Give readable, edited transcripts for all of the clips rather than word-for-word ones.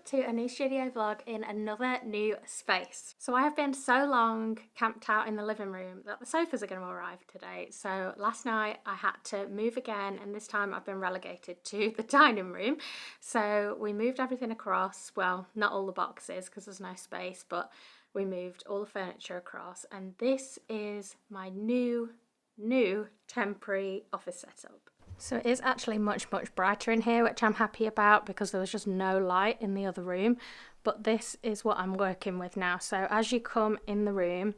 to a new studio vlog in another new space. So I have been so long camped out in the living room that the sofas are going to arrive today. So last night I had to move again, and this time I've been relegated to the dining room. So we moved everything across, well, not all the boxes because there's no space, but we moved all the furniture across, and this is my new temporary office setup. So it is actually much brighter in here, which I'm happy about because there was just no light in the other room. But this is what I'm working with now. So as you come in the room,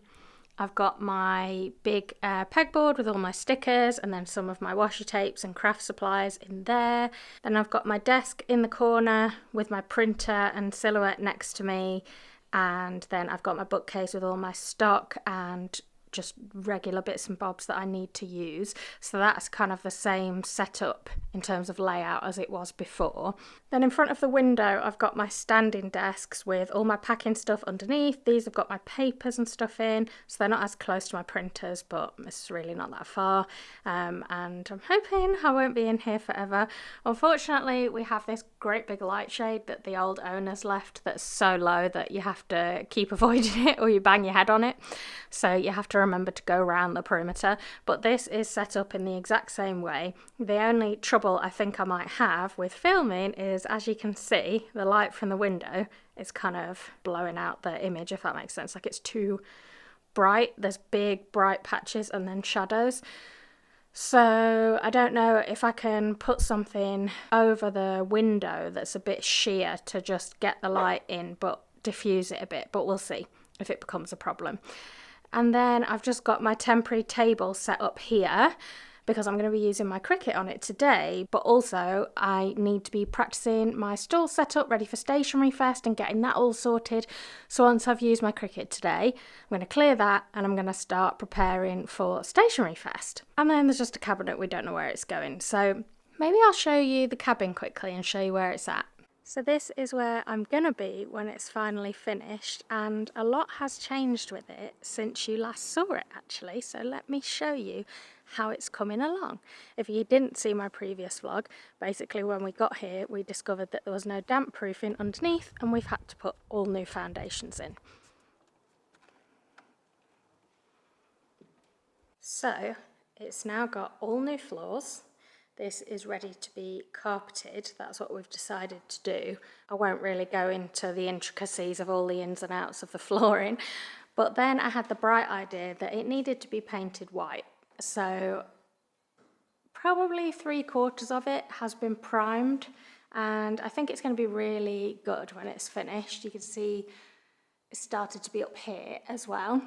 I've got my big pegboard with all my stickers and then some of my washi tapes and craft supplies in there. Then I've got my desk in the corner with my printer and Silhouette next to me. And then I've got my bookcase with all my stock and just regular bits and bobs that I need to use. So that's kind of the same setup in terms of layout as it was before. Then in front of the window I've got my standing desks with all my packing stuff underneath. These have got my papers and stuff in, so they're not as close to my printers, but it's really not that far. And I'm hoping I won't be in here forever. Unfortunately, we have this great big light shade that the old owners left that's so low that you have to keep avoiding it or you bang your head on it. So you have to remember to go around the perimeter, but this is set up in the exact same way. The only trouble I think I might have with filming is, as you can see, the light from the window is kind of blowing out the image, if that makes sense. Like, it's too bright. There's big bright patches and then shadows. So I don't know if I can put something over the window that's a bit sheer to just get the light in but diffuse it a bit, but we'll see if it becomes a problem. And then I've just got my temporary table set up here because I'm going to be using my Cricut on it today, but also I need to be practicing my stall setup ready for Stationery Fest and getting that all sorted. So once I've used my Cricut today, I'm going to clear that and I'm going to start preparing for Stationery Fest. And then there's just a cabinet, we don't know where it's going. So maybe I'll show you the cabin quickly and show you where it's at. So this is where I'm going to be when it's finally finished, and a lot has changed with it since you last saw it actually, so let me show you how it's coming along. If you didn't see my previous vlog, basically when we got here we discovered that there was no damp proofing underneath and we've had to put all new foundations in. So it's now got all new floors. This is ready to be carpeted. That's what we've decided to do. I won't really go into the intricacies of all the ins and outs of the flooring, but then I had the bright idea that it needed to be painted white. So probably 3/4 of it has been primed, and I think it's going to be really good when it's finished. You can see it started to be up here as well.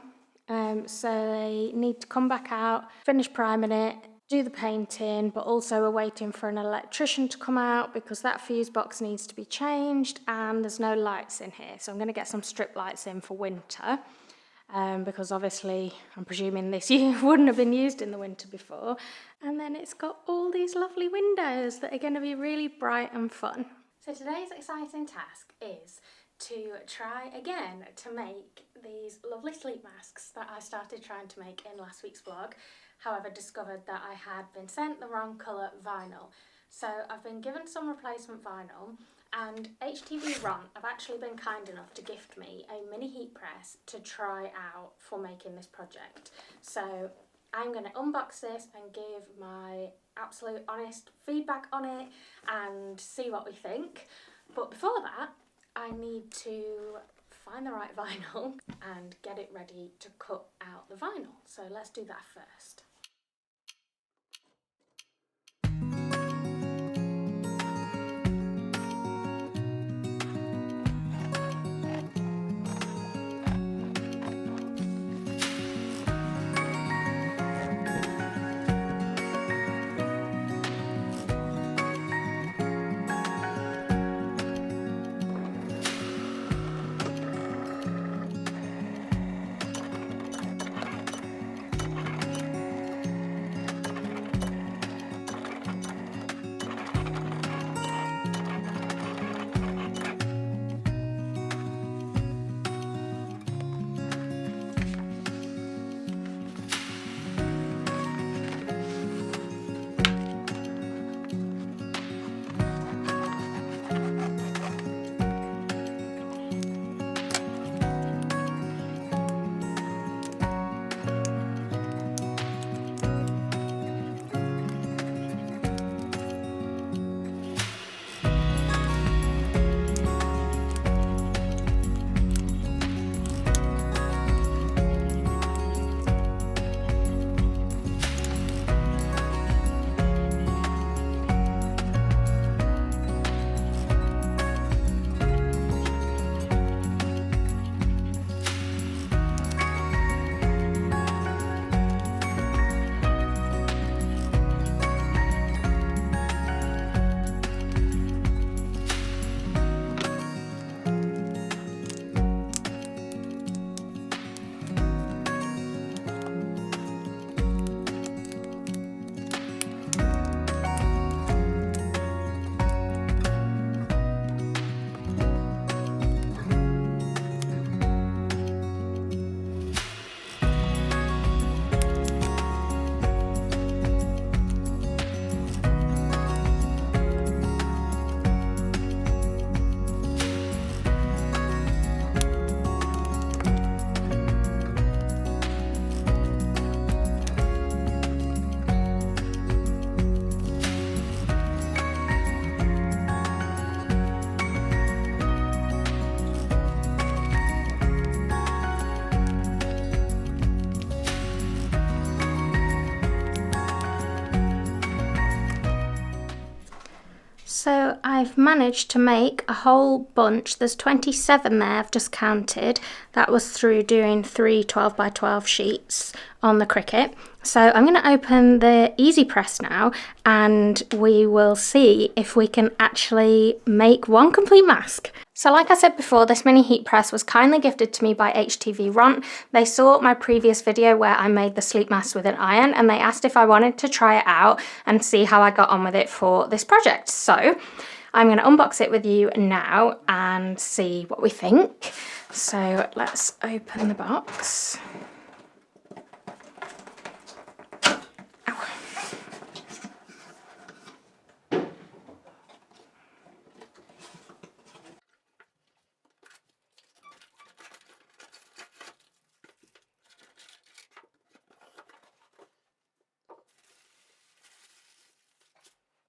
So they need to come back out, finish priming it, do the painting, but also we're waiting for an electrician to come out because that fuse box needs to be changed and there's no lights in here. So I'm going to get some strip lights in for winter because obviously I'm presuming this wouldn't have been used in the winter before. And then it's got all these lovely windows that are going to be really bright and fun. So today's exciting task is to try again to make these lovely sleep masks that I started trying to make in last week's vlog. However, discovered that I had been sent the wrong colour vinyl. So I've been given some replacement vinyl, and HTVRONT have actually been kind enough to gift me a mini heat press to try out for making this project. So I'm going to unbox this and give my absolute honest feedback on it and see what we think. But before that, I need to find the right vinyl and get it ready to cut out the vinyl. So let's do that first. So I've managed to make a whole bunch. There's 27 there, I've just counted. That was through doing 3 12 by 12 sheets on the Cricut. So I'm going to open the Easy Press now and we will see if we can actually make one complete mask. So like I said before, this mini heat press was kindly gifted to me by HTVRONT. They saw my previous video where I made the sleep mask with an iron and they asked if I wanted to try it out and see how I got on with it for this project. So I'm going to unbox it with you now and see what we think. So let's open the box.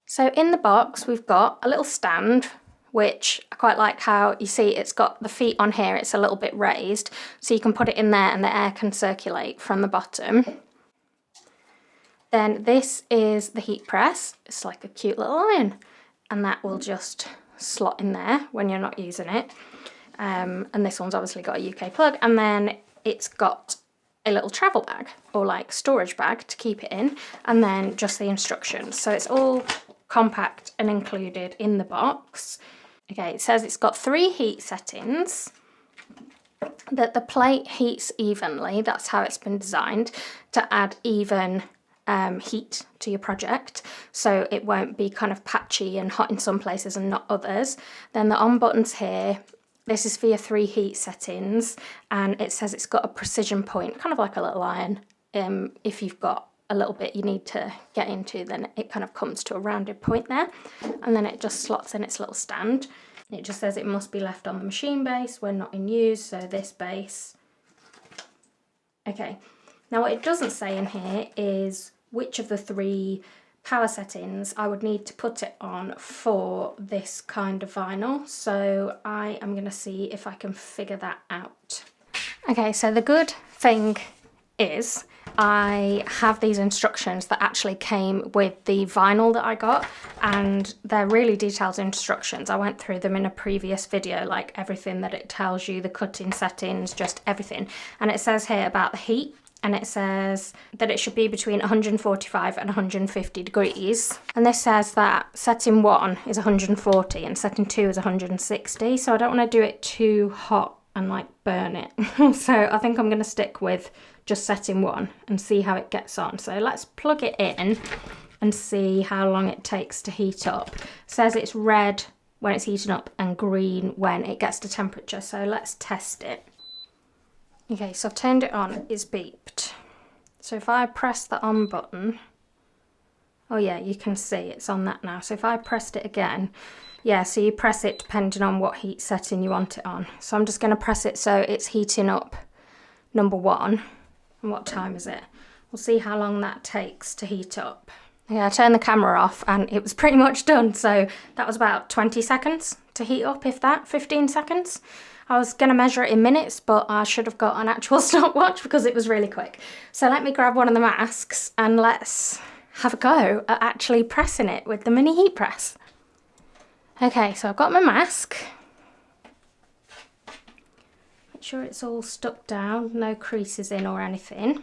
So in the box we've got a little stand, which I quite like how you see it's got the feet on here, it's a little bit raised, so you can put it in there and the air can circulate from the bottom. Then this is the heat press, it's like a cute little iron, and that will just slot in there when you're not using it. And this one's obviously got a UK plug, and then it's got a little travel bag or like storage bag to keep it in, and then just the instructions. So it's all compact and included in the box. Okay, it says it's got 3 heat settings, that the plate heats evenly, that's how it's been designed, to add even heat to your project, so it won't be kind of patchy and hot in some places and not others. Then the on buttons here, this is for your 3 heat settings, and it says it's got a precision point, kind of like a little iron. If you've got a little bit you need to get into, then it kind of comes to a rounded point there, and then it just slots in its little stand. It just says it must be left on the machine base when not in use, so this base. Okay, now what it doesn't say in here is which of the 3 power settings I would need to put it on for this kind of vinyl, so I am going to see if I can figure that out. Okay, so the good thing is I have these instructions that actually came with the vinyl that I got, and they're really detailed instructions. I went through them in a previous video, like everything that it tells you, the cutting settings, just everything. And it says here about the heat, and it says that it should be between 145 and 150 degrees. And this says that setting 1 is 140 and setting 2 is 160, so I don't want to do it too hot and like burn it. So I think I'm going to stick with just setting 1 and see how it gets on. So let's plug it in and see how long it takes to heat up. It says it's red when it's heating up and green when it gets to temperature, so let's test it. Okay, so I've turned it on, it's beeped. So if I press the on button, oh yeah, you can see it's on that now. So if I pressed it again, yeah, so you press it depending on what heat setting you want it on. So I'm just going to press it so it's heating up number 1. And what time is it? We'll see how long that takes to heat up. Yeah, I turned the camera off and it was pretty much done. So that was about 20 seconds to heat up, if that, 15 seconds. I was going to measure it in minutes, but I should have got an actual stopwatch because it was really quick. So let me grab one of the masks and let's have a go at actually pressing it with the mini heat press. Okay, so I've got my mask. Make sure it's all stuck down, no creases in or anything.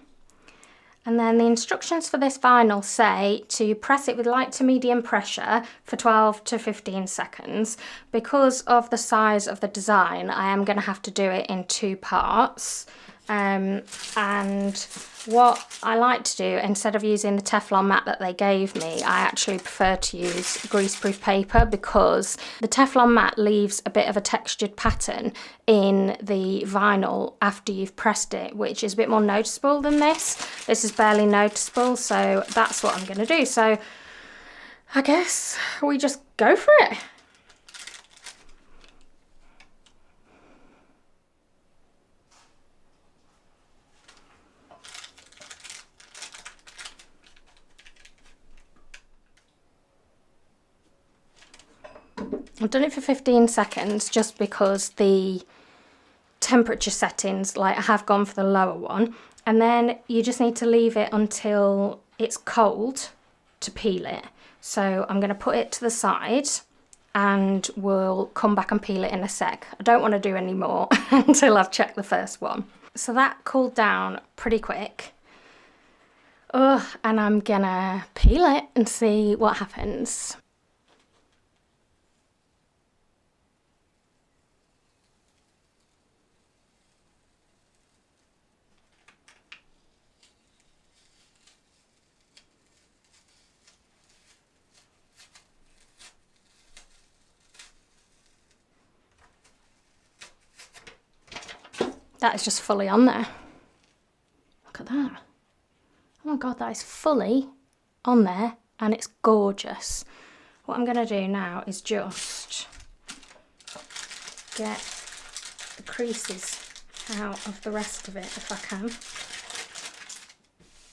And then the instructions for this vinyl say to press it with light to medium pressure for 12 to 15 seconds. Because of the size of the design, I am going to have to do it in 2 parts. And what I like to do, instead of using the Teflon mat that they gave me, I actually prefer to use greaseproof paper because the Teflon mat leaves a bit of a textured pattern in the vinyl after you've pressed it, which is a bit more noticeable than this. This is barely noticeable, so that's what I'm going to do. So I guess we just go for it. I've done it for 15 seconds just because the temperature settings, like I have gone for the lower one, and then you just need to leave it until it's cold to peel it. So I'm going to put it to the side and we'll come back and peel it in a sec. I don't want to do any more until I've checked the first one. So that cooled down pretty quick. Oh, and I'm gonna peel it and see what happens. That is just fully on there. Look at that. Oh my God, that is fully on there and it's gorgeous. What I'm gonna do now is just get the creases out of the rest of it if I can,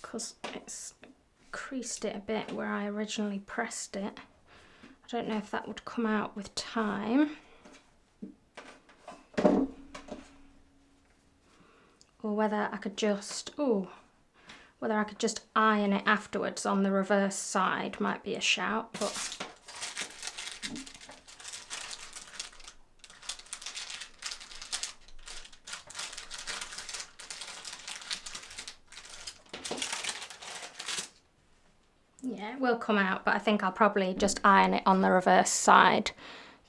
because it's creased it a bit where I originally pressed it. I don't know if that would come out with time. Or whether I could just, whether I could just iron it afterwards on the reverse side might be a shout, but yeah, it will come out, but I think I'll probably just iron it on the reverse side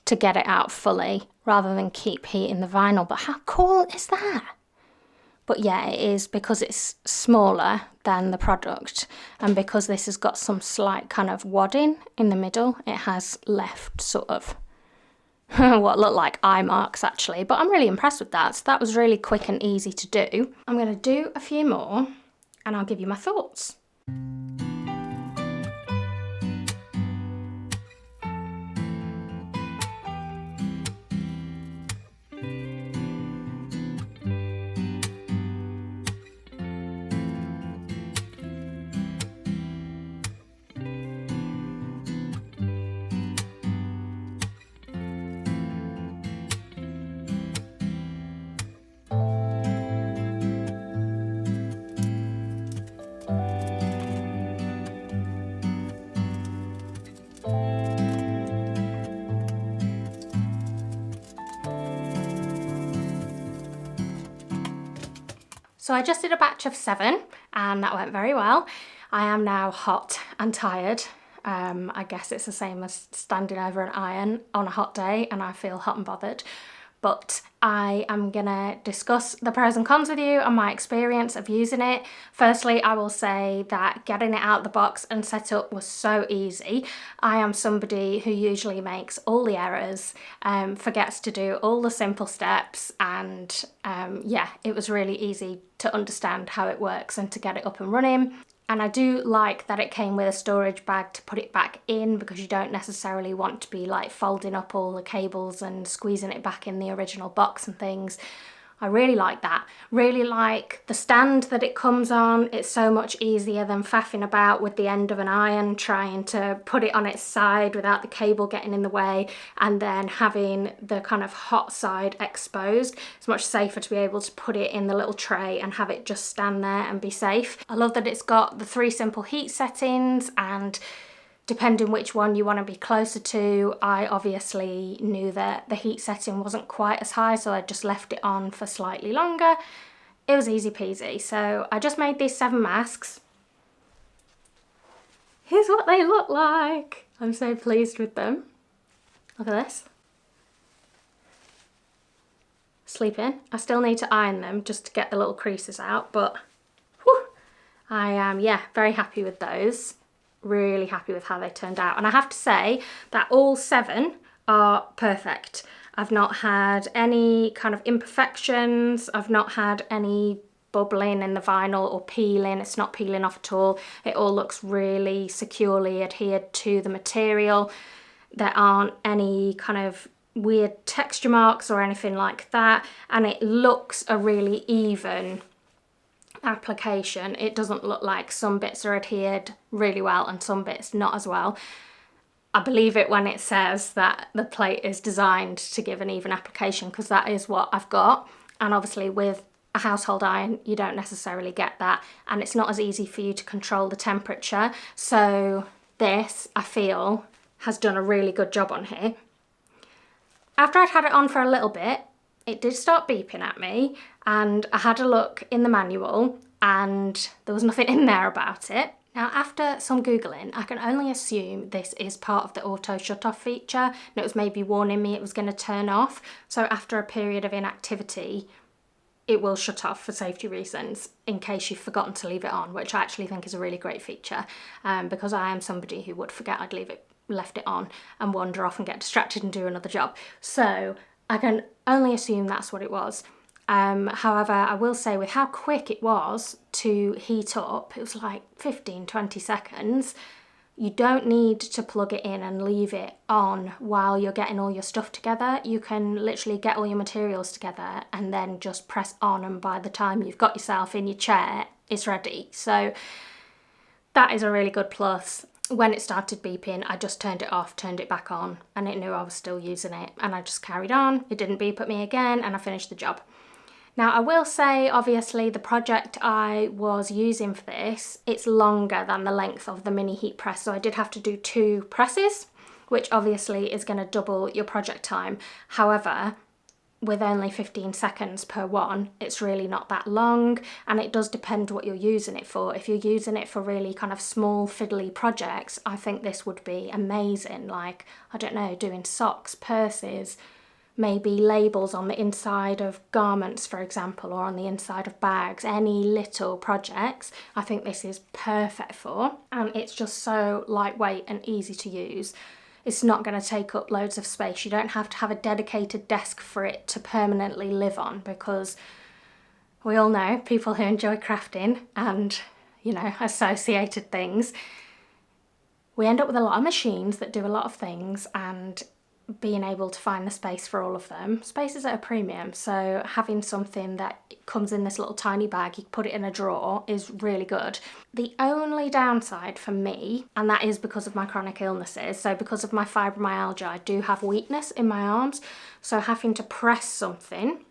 to get it out fully rather than keep heating the vinyl. But how cool is that? But yeah, it is, because it's smaller than the product and because this has got some slight kind of wadding in the middle, it has left sort of what look like eye marks actually, but I'm really impressed with that. So that was really quick and easy to do. I'm going to do a few more and I'll give you my thoughts. So I just did a batch of 7 and that went very well. I am now hot and tired. I guess it's the same as standing over an iron on a hot day and I feel hot and bothered. But I am gonna discuss the pros and cons with you and my experience of using it. Firstly, I will say that getting it out of the box and set up was so easy. I am somebody who usually makes all the errors, forgets to do all the simple steps, and yeah, it was really easy to understand how it works and to get it up and running. And I do like that it came with a storage bag to put it back in, because you don't necessarily want to be like folding up all the cables and squeezing it back in the original box and things. I really like that. Really like the stand that it comes on. It's so much easier than faffing about with the end of an iron, trying to put it on its side without the cable getting in the way and then having the kind of hot side exposed. It's much safer to be able to put it in the little tray and have it just stand there and be safe. I love that it's got the 3 simple heat settings, and depending which one you want to be closer to, I obviously knew that the heat setting wasn't quite as high, so I just left it on for slightly longer. It was easy peasy. So I just made these 7 masks. Here's what they look like. I'm so pleased with them. Look at this. Sleeping. I still need to iron them just to get the little creases out, but whew, I am, yeah, very happy with those. Really happy with how they turned out, and I have to say that all 7 are perfect. I've not had any kind of imperfections, I've not had any bubbling in the vinyl or peeling. It's not peeling off at all. It all looks really securely adhered to the material. There aren't any kind of weird texture marks or anything like that, and it looks a really even application. It doesn't look like some bits are adhered really well and some bits not as well. I believe it when it says that the plate is designed to give an even application, because that is what I've got. And obviously with a household iron you don't necessarily get that, and it's not as easy for you to control the temperature. So this, I feel, has done a really good job on here. After I'd had it on for a little bit, it did start beeping at me, and I had a look in the manual and there was nothing in there about it. Now, after some Googling, I can only assume this is part of the auto shut-off feature, and it was maybe warning me it was going to turn off. So after a period of inactivity, it will shut off for safety reasons in case you've forgotten to leave it on, which I actually think is a really great feature, because I am somebody who would forget I'd left it on and wander off and get distracted and do another job. So I can only assume that's what it was. However, I will say with how quick it was to heat up, it was like 15-20 seconds. You don't need to plug it in and leave it on while you're getting all your stuff together. You can literally get all your materials together and then just press on, and by the time you've got yourself in your chair, it's ready. So that is a really good plus. When it started beeping, I just turned it off, turned it back on, and it knew I was still using it, and I just carried on. It didn't beep at me again, and I finished the job. Now, I will say, obviously, the project I was using for this, it's longer than the length of the mini heat press, so I did have to do 2 presses, which obviously is going to double your project time. However, with only 15 seconds per one, it's really not that long, and it does depend what you're using it for. If you're using it for really kind of small fiddly projects, I think this would be amazing, like, I don't know, doing socks, purses, maybe labels on the inside of garments, for example, or on the inside of bags, any little projects, I think this is perfect for. And it's just so lightweight and easy to use. It's not going to take up loads of space. You don't have to have a dedicated desk for it to permanently live on, because we all know people who enjoy crafting and, you know, associated things, we end up with a lot of machines that do a lot of things, and being able to find the space for all of them. Space is at a premium, so having something that comes in this little tiny bag, you can put it in a drawer, is really good. The only downside for me, and that is because of my chronic illnesses, so because of my fibromyalgia, I do have weakness in my arms, so having to press something,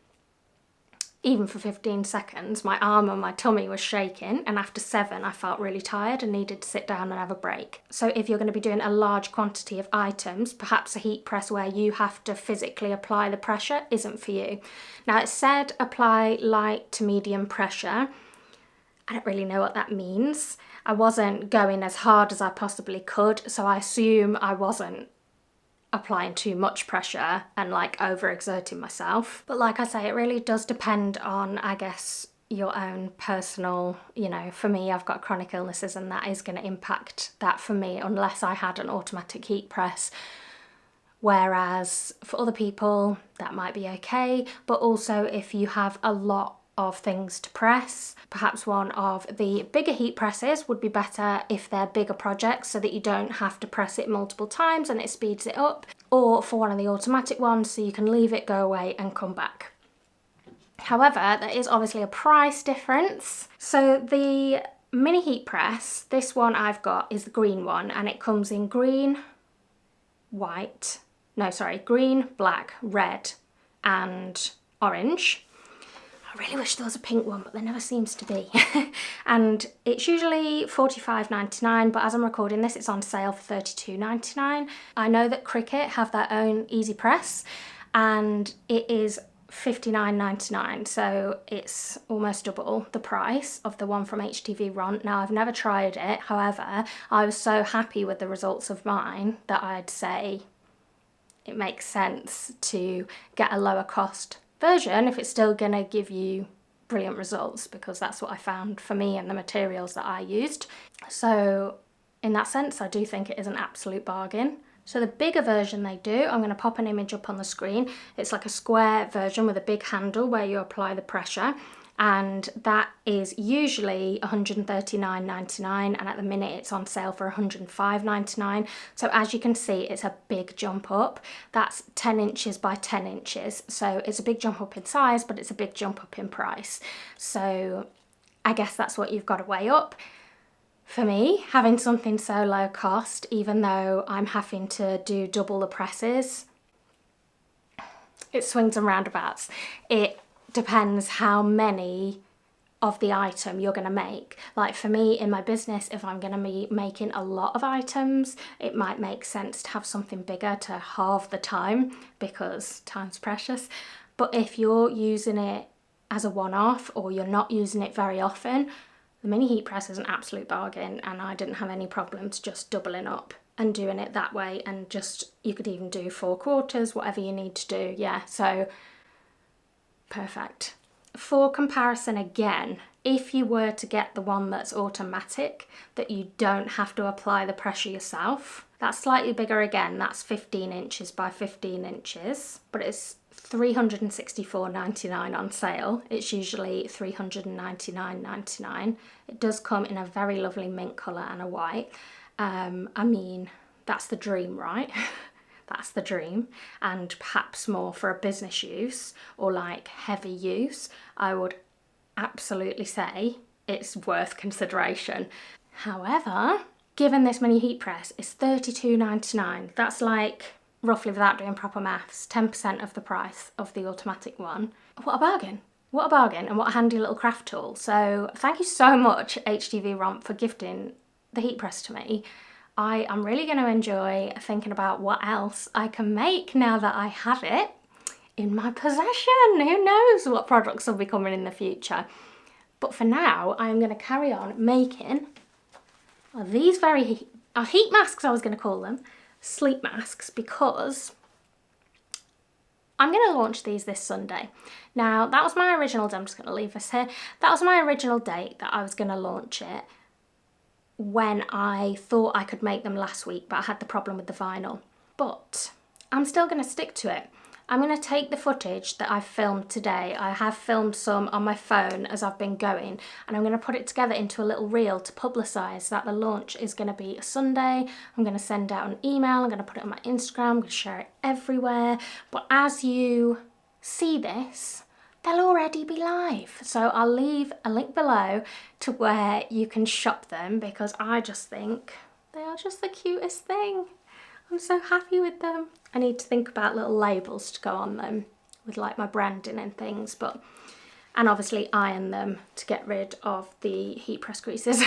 even for 15 seconds, my arm and my tummy was shaking, and after 7 I felt really tired and needed to sit down and have a break. So if you're going to be doing a large quantity of items, perhaps a heat press where you have to physically apply the pressure isn't for you. Now, it said apply light to medium pressure. I don't really know what that means. I wasn't going as hard as I possibly could, so I assume I wasn't applying too much pressure and like overexerting myself. But like I say, it really does depend on, I guess, your own personal, you know, for me, I've got chronic illnesses, and that is going to impact that for me unless I had an automatic heat press. Whereas for other people, that might be okay. But also if you have a lot of things to press, perhaps one of the bigger heat presses would be better if they're bigger projects, so that you don't have to press it multiple times and it speeds it up, or for one of the automatic ones so you can leave it, go away and come back. However, there is obviously a price difference. So the mini heat press, this one I've got is the green one, and it comes in green, green, black, red and orange. I really wish there was a pink one, but there never seems to be. And it's usually $45.99, but as I'm recording this, it's on sale for $32.99. I know that Cricut have their own Easy Press, and it is $59.99, so it's almost double the price of the one from HTVRONT. Now, I've never tried it, however, I was so happy with the results of mine that I'd say it makes sense to get a lower cost version if it's still gonna give you brilliant results, because that's what I found for me and the materials that I used. So in that sense, I do think it is an absolute bargain. So the bigger version they do, I'm going to pop an image up on the screen. It's like a square version with a big handle where you apply the pressure, and that is usually $139.99, and at the minute it's on sale for $105.99. So as you can see, it's a big jump up. That's 10 inches by 10 inches. So it's a big jump up in size, but it's a big jump up in price. So I guess that's what you've got to weigh up. For me, having something so low cost, even though I'm having to do double the presses, it swings and roundabouts. It depends how many of the item you're going to make. Like for me in my business, if I'm going to be making a lot of items, it might make sense to have something bigger to halve the time, because time's precious. But if you're using it as a one-off, or you're not using it very often, the mini heat press is an absolute bargain, and I didn't have any problems just doubling up and doing it that way. And just, you could even do 4/4, whatever you need to do. Yeah, so perfect. For comparison again, if you were to get the one that's automatic, that you don't have to apply the pressure yourself, that's slightly bigger again. That's 15 inches by 15 inches, but it's $364.99 on sale. It's usually $399.99. It does come in a very lovely mint colour and a white. I mean, that's the dream, right? That's the dream. And perhaps more for a business use or like heavy use, I would absolutely say it's worth consideration. However, given this mini heat press is $32.99, that's like, roughly without doing proper maths, 10% of the price of the automatic one. What a bargain. What a bargain, and what a handy little craft tool. So thank you so much, HTVRONT, for gifting the heat press to me. I am really going to enjoy thinking about what else I can make now that I have it in my possession. Who knows what products will be coming in the future. But for now, I'm going to carry on making these heat masks, I was going to call them, sleep masks, because I'm going to launch these this Sunday. Now, that was my original date. I'm just going to leave this here. That was my original date that I was going to launch it, when I thought I could make them last week, but I had the problem with the vinyl. But I'm still going to stick to it. I'm going to take the footage that I've filmed today. I have filmed some on my phone as I've been going, and I'm going to put it together into a little reel to publicise that the launch is going to be a Sunday. I'm going to send out an email, I'm going to put it on my Instagram, I'm going to share it everywhere. But as you see this, they'll already be live. So I'll leave a link below to where you can shop them, because I just think they are just the cutest thing. I'm so happy with them. I need to think about little labels to go on them with like my branding and things, and obviously iron them to get rid of the heat press creases,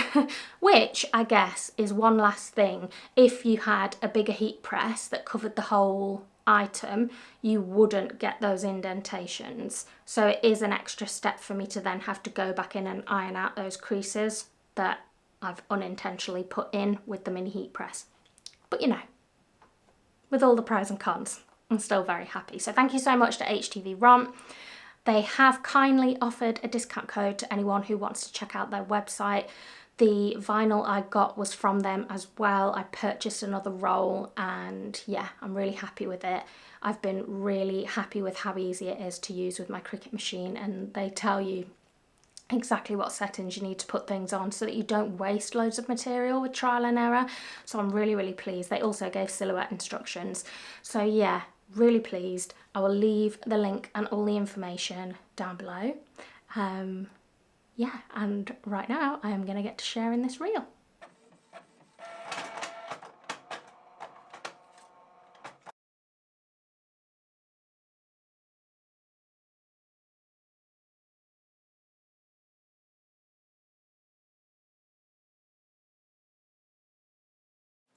which I guess is one last thing. If you had a bigger heat press that covered the whole item, you wouldn't get those indentations. So it is an extra step for me to then have to go back in and iron out those creases that I've unintentionally put in with the mini heat press. But you know, with all the pros and cons, I'm still very happy. So thank you so much to HTVRONT. They have kindly offered a discount code to anyone who wants to check out their website. The vinyl I got was from them as well. I purchased another roll, and yeah, I'm really happy with it. I've been really happy with how easy it is to use with my Cricut machine, and they tell you exactly what settings you need to put things on so that you don't waste loads of material with trial and error. So I'm really, really pleased. They also gave silhouette instructions. So yeah, really pleased. I will leave the link and all the information down below. Yeah, and right now I am going to get to share in this reel.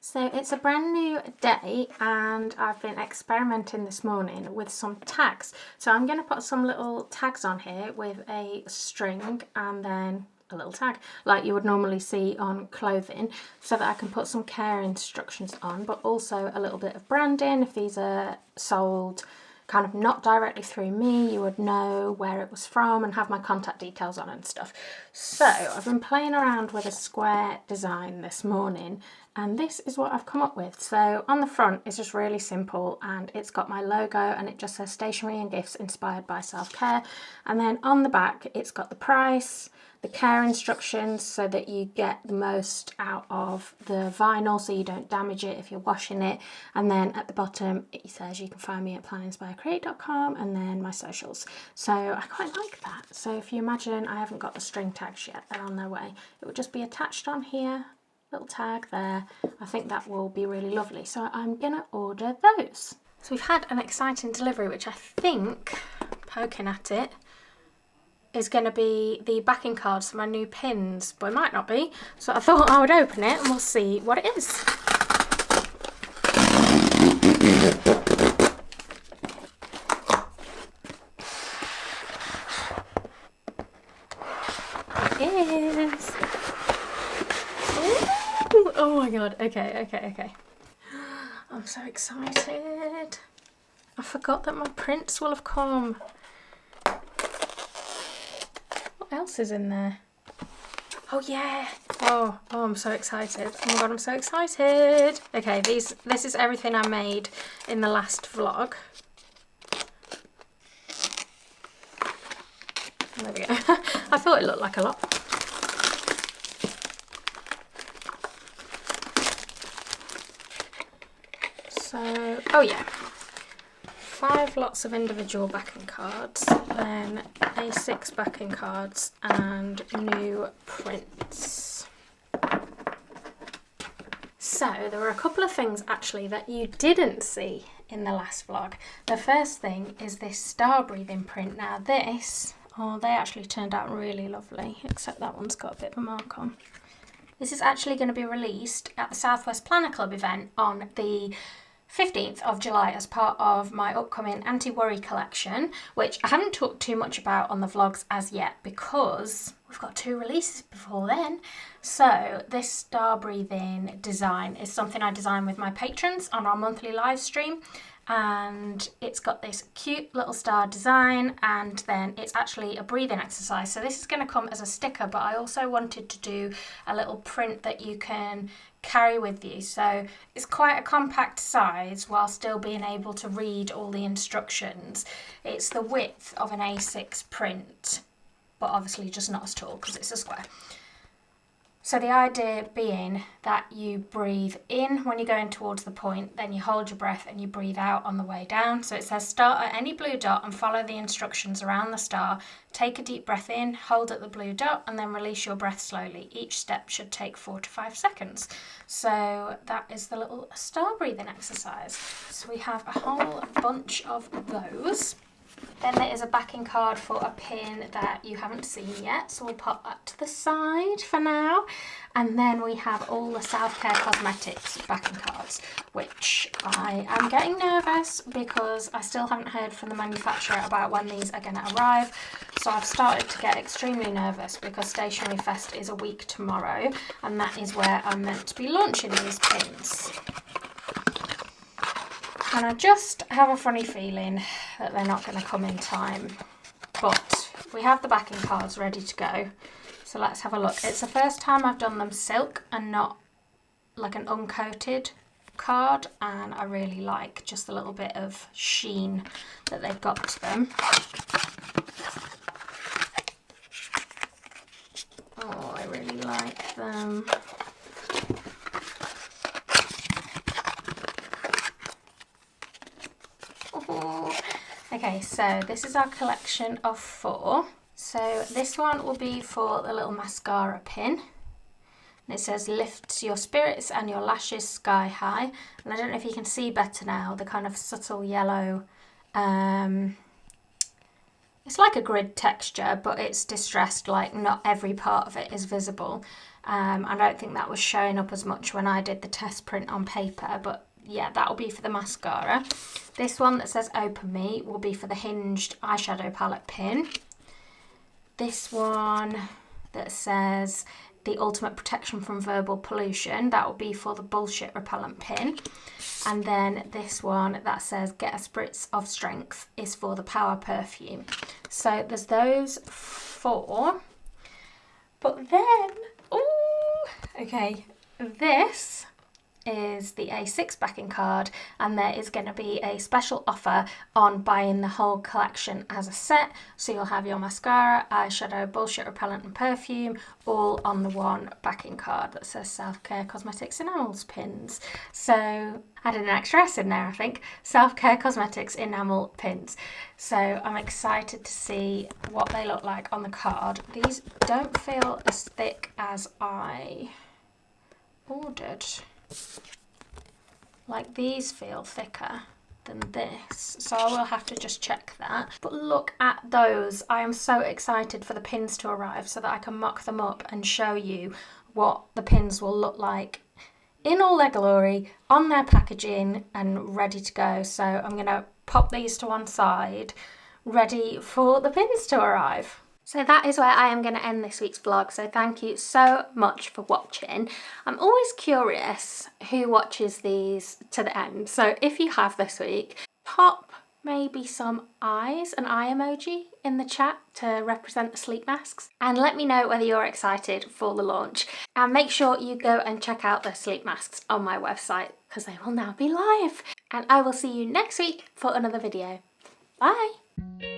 So it's a brand new day, and I've been experimenting this morning with some tags. So I'm going to put some little tags on here with a string and then a little tag like you would normally see on clothing, so that I can put some care instructions on, but also a little bit of branding. If these are sold kind of not directly through me, you would know where it was from and have my contact details on and stuff. So I've been playing around with a square design this morning, and this is what I've come up with. So on the front it's just really simple, and it's got my logo, and it just says stationery and gifts inspired by self-care. And then on the back it's got the price, the care instructions, so that you get the most out of the vinyl so you don't damage it if you're washing it. And then at the bottom it says you can find me at planinspirecreate.com, and then my socials. So I quite like that. So if you imagine, I haven't got the string tags yet, they're on their way. It would just be attached on here, little tag there. I think that will be really lovely. So I'm gonna order those. So we've had an exciting delivery, which I think, poking at it, is going to be the backing cards for my new pins, but it might not be. So I thought I would open it and we'll see what it is. It is. Ooh, oh my god. Okay. I'm so excited. I forgot that my prints will have come. What else is in there? Oh yeah. Oh, I'm so excited. Oh my god, I'm so excited. Okay, this is everything I made in the last vlog. There we go. I thought it looked like a lot. So, oh yeah. 5 lots of individual backing cards, then A6 backing cards and new prints. So there were a couple of things actually that you didn't see in the last vlog. The first thing is this star breathing print. Now this, oh, they actually turned out really lovely, except that one's got a bit of a mark on. This is actually going to be released at the Southwest Planner Club event on the 15th of July as part of my upcoming anti-worry collection, which I haven't talked too much about on the vlogs as yet because we've got 2 releases before then. So this star breathing design is something I design with my patrons on our monthly live stream, and it's got this cute little star design, and then it's actually a breathing exercise. So this is going to come as a sticker, but I also wanted to do a little print that you can carry with you. So it's quite a compact size while still being able to read all the instructions. It's the width of an A6 print, but obviously just not as tall because it's a square. So the idea being that you breathe in when you're going towards the point, then you hold your breath and you breathe out on the way down. So it says start at any blue dot and follow the instructions around the star. Take a deep breath in, hold at the blue dot, and then release your breath slowly. Each step should take 4 to 5 seconds. So that is the little star breathing exercise. So we have a whole bunch of those. Then there is a backing card for a pin that you haven't seen yet, so we'll pop that to the side for now. And then we have all the Self-Care Cosmetics backing cards, which I am getting nervous because I still haven't heard from the manufacturer about when these are going to arrive. So I've started to get extremely nervous because Stationery Fest is a week tomorrow, and that is where I'm meant to be launching these pins. And I just have a funny feeling that they're not going to come in time. But we have the backing cards ready to go. So let's have a look. It's the first time I've done them silk and not like an uncoated card. And I really like just the little bit of sheen that they've got to them. Oh, I really like them. Okay, so this is our collection of 4. So this one will be for the little mascara pin. And it says lifts your spirits and your lashes sky high. And I don't know if you can see better now, the kind of subtle yellow. It's like a grid texture, but it's distressed, like not every part of it is visible. I don't think that was showing up as much when I did the test print on paper, but yeah, that'll be for the mascara. This one that says Open Me will be for the hinged eyeshadow palette pin. This one that says the ultimate protection from verbal pollution, that will be for the bullshit repellent pin. And then this one that says Get a Spritz of Strength is for the power perfume. So there's those 4. But then, okay, this is the A6 backing card, and there is going to be a special offer on buying the whole collection as a set. So you'll have your mascara, eyeshadow, bullshit repellent and perfume all on the one backing card that says Self-Care Cosmetics Enamels pins. So added an extra S in there, I think. Self-Care Cosmetics Enamel pins. So I'm excited to see what they look like on the card. These don't feel as thick as I ordered. Like these feel thicker. than this, so I will have to just check that. But look at those. I am so excited for the pins to arrive so that I can mock them up and show you what the pins will look like in all their glory, on their packaging and ready to go. So I'm going to pop these to one side, ready for the pins to arrive. So that is where I am going to end this week's vlog, so thank you so much for watching. I'm always curious who watches these to the end, so if you have this week, pop maybe some eyes, an eye emoji in the chat to represent the sleep masks, and let me know whether you're excited for the launch. And make sure you go and check out the sleep masks on my website because they will now be live. And I will see you next week for another video. Bye!